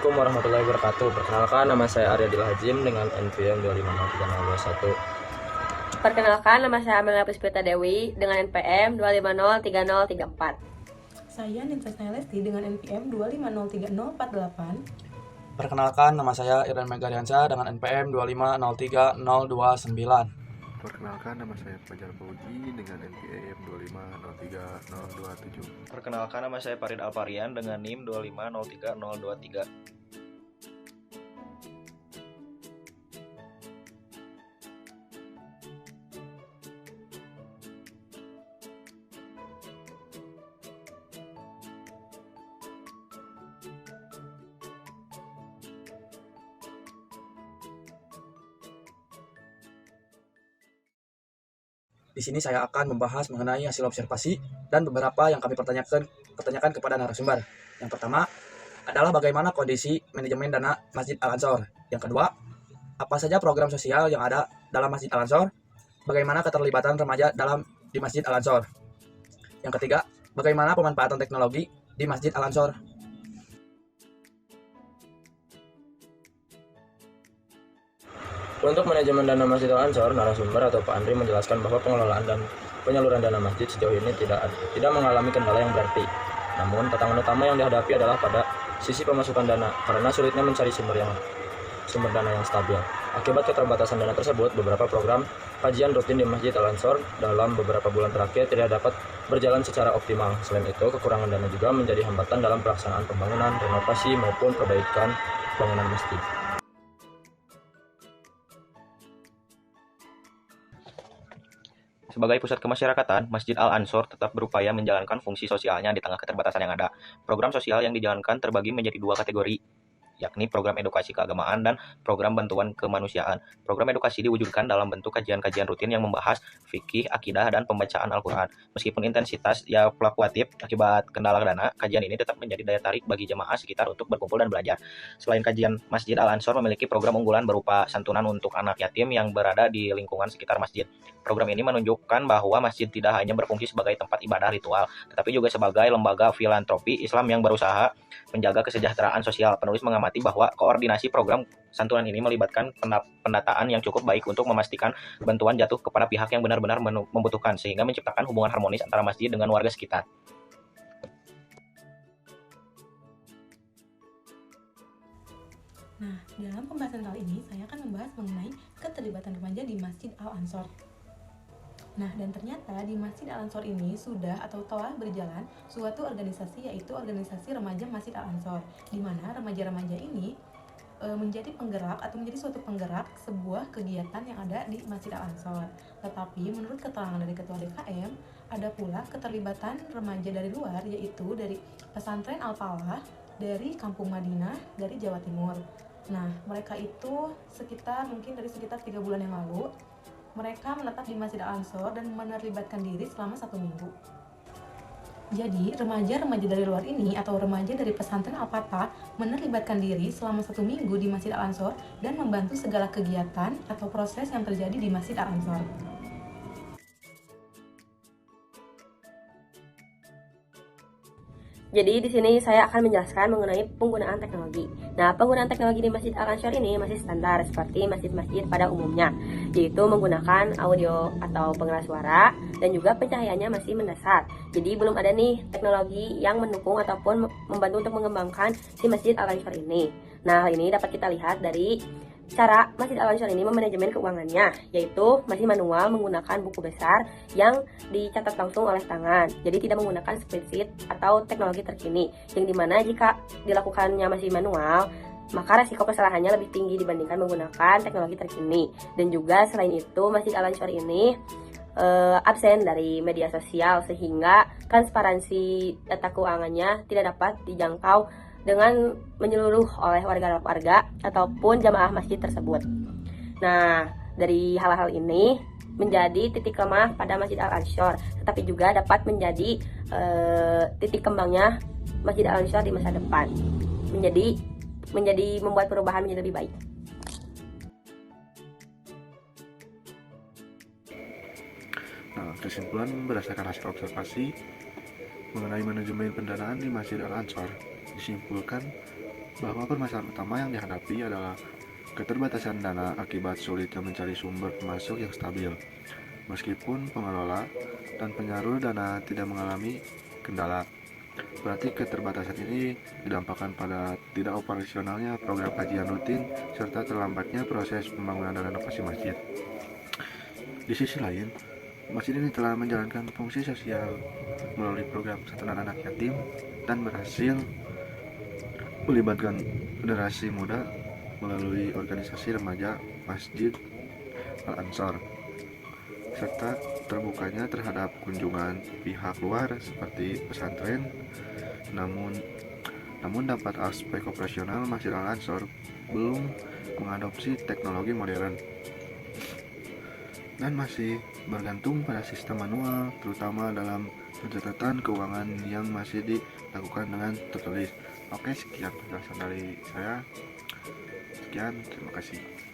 Assalamualaikum warahmatullahi wabarakatuh. Perkenalkan, nama saya Arya Dilhajim dengan NPM 2503021. Perkenalkan, nama saya Amelia Puspita Dewi dengan NPM 2503034. Saya Ninsasna Lesti dengan NPM 2503048. Perkenalkan, nama saya Irdan Megariansyah dengan NPM 2503029. Perkenalkan, nama saya Fajar Fauji dengan NPM 2503027. Perkenalkan, nama saya Farid Alparian dengan NIM 2503023. Di sini saya akan membahas mengenai hasil observasi dan beberapa yang kami pertanyakan kepada narasumber. Yang pertama adalah bagaimana kondisi manajemen dana Masjid Al-Ansor. Yang kedua, apa saja program sosial yang ada dalam Masjid Al-Ansor? Bagaimana keterlibatan remaja di Masjid Al-Ansor? Yang ketiga, bagaimana pemanfaatan teknologi di Masjid Al-Ansor? Untuk manajemen dana Masjid Al-Ansor, narasumber atau Pak Andri menjelaskan bahwa pengelolaan dan penyaluran dana masjid sejauh ini tidak mengalami kendala yang berarti. Namun, tantangan utama yang dihadapi adalah pada sisi pemasukan dana karena sulitnya mencari sumber dana yang stabil. Akibat keterbatasan dana tersebut, beberapa program kajian rutin di Masjid Al-Ansor dalam beberapa bulan terakhir tidak dapat berjalan secara optimal. Selain itu, kekurangan dana juga menjadi hambatan dalam pelaksanaan pembangunan, renovasi maupun perbaikan bangunan masjid. Sebagai pusat kemasyarakatan, Masjid Al-Ansor tetap berupaya menjalankan fungsi sosialnya di tengah keterbatasan yang ada. Program sosial yang dijalankan terbagi menjadi dua kategori, yakni program edukasi keagamaan dan program bantuan kemanusiaan. Program edukasi diwujudkan dalam bentuk kajian-kajian rutin yang membahas fikih, akidah, dan pembacaan Al-Quran. Meskipun intensitas fluktuatif akibat kendala dana, kajian ini tetap menjadi daya tarik bagi jemaah sekitar untuk berkumpul dan belajar. Selain kajian, Masjid Al-Ansor memiliki program unggulan berupa santunan untuk anak yatim yang berada di lingkungan sekitar masjid. Program ini menunjukkan bahwa masjid tidak hanya berfungsi sebagai tempat ibadah ritual, tetapi juga sebagai lembaga filantropi Islam yang berusaha menjaga kesejahteraan sosial. Penulis mengamati bahwa koordinasi program santunan ini melibatkan pendataan yang cukup baik untuk memastikan bantuan jatuh kepada pihak yang benar-benar membutuhkan, sehingga menciptakan hubungan harmonis antara masjid dengan warga sekitar. Nah, dalam pembahasan kali ini saya akan membahas mengenai keterlibatan remaja di Masjid Al-Ansor. Nah, dan ternyata di Masjid Al-Ansor ini sudah atau telah berjalan suatu organisasi, yaitu organisasi remaja Masjid Al-Ansor, di mana remaja-remaja ini menjadi penggerak atau menjadi suatu penggerak sebuah kegiatan yang ada di Masjid Al-Ansor. Tetapi menurut keterangan dari Ketua DKM, ada pula keterlibatan remaja dari luar, yaitu dari pesantren Al-Falah, dari Kampung Madinah, dari Jawa Timur. Nah, mereka itu sekitar 3 bulan yang lalu mereka menetap di Masjid Al-Ansor dan menerlibatkan diri selama 1 minggu. Jadi, remaja-remaja dari luar ini atau remaja dari pesantren Al-Fatah menerlibatkan diri selama 1 minggu di Masjid Al-Ansor dan membantu segala kegiatan atau proses yang terjadi di Masjid Al-Ansor. Jadi di sini saya akan menjelaskan mengenai penggunaan teknologi. Nah, penggunaan teknologi di Masjid Al-Ansor ini masih standar seperti masjid-masjid pada umumnya, yaitu menggunakan audio atau pengeras suara dan juga pencahayaannya masih mendasar. Jadi belum ada nih teknologi yang mendukung ataupun membantu untuk mengembangkan si Masjid Al-Ansor ini. Nah, hal ini dapat kita lihat dari cara Masjid Al-Ansor ini memanajemen keuangannya, yaitu masih manual menggunakan buku besar yang dicatat langsung oleh tangan. Jadi tidak menggunakan spreadsheet atau teknologi terkini, yang dimana jika dilakukannya masih manual, maka resiko kesalahannya lebih tinggi dibandingkan menggunakan teknologi terkini. Dan juga selain itu, Masjid Al-Ansor ini absen dari media sosial, sehingga transparansi data keuangannya tidak dapat dijangkau dengan menyeluruh oleh warga ataupun jamaah masjid tersebut. Nah, dari hal-hal ini menjadi titik lemah pada Masjid Al-Ansor, tetapi juga dapat menjadi titik kembangnya Masjid Al-Ansor di masa depan, menjadi membuat perubahan menjadi lebih baik. Nah, kesimpulan berdasarkan hasil observasi mengenai manajemen pendanaan di Masjid Al-Ansor, disimpulkan bahwa permasalahan utama yang dihadapi adalah keterbatasan dana akibat sulitnya mencari sumber pemasok yang stabil. Meskipun pengelola dan penyalur dana tidak mengalami kendala, berarti keterbatasan ini didampakkan pada tidak operasionalnya program kajian rutin serta terlambatnya proses pembangunan dan renovasi masjid. Di sisi lain, masjid ini telah menjalankan fungsi sosial melalui program santunan anak yatim dan berhasil melibatkan generasi muda melalui organisasi remaja Masjid Al-Ansor, serta terbukanya terhadap kunjungan pihak luar seperti pesantren. Namun dapat aspek operasional Masjid Al-Ansor belum mengadopsi teknologi modern dan masih bergantung pada sistem manual, terutama dalam pencatatan keuangan yang masih dilakukan dengan tertulis. Oke, sekian penjelasan dari saya. Sekian, terima kasih.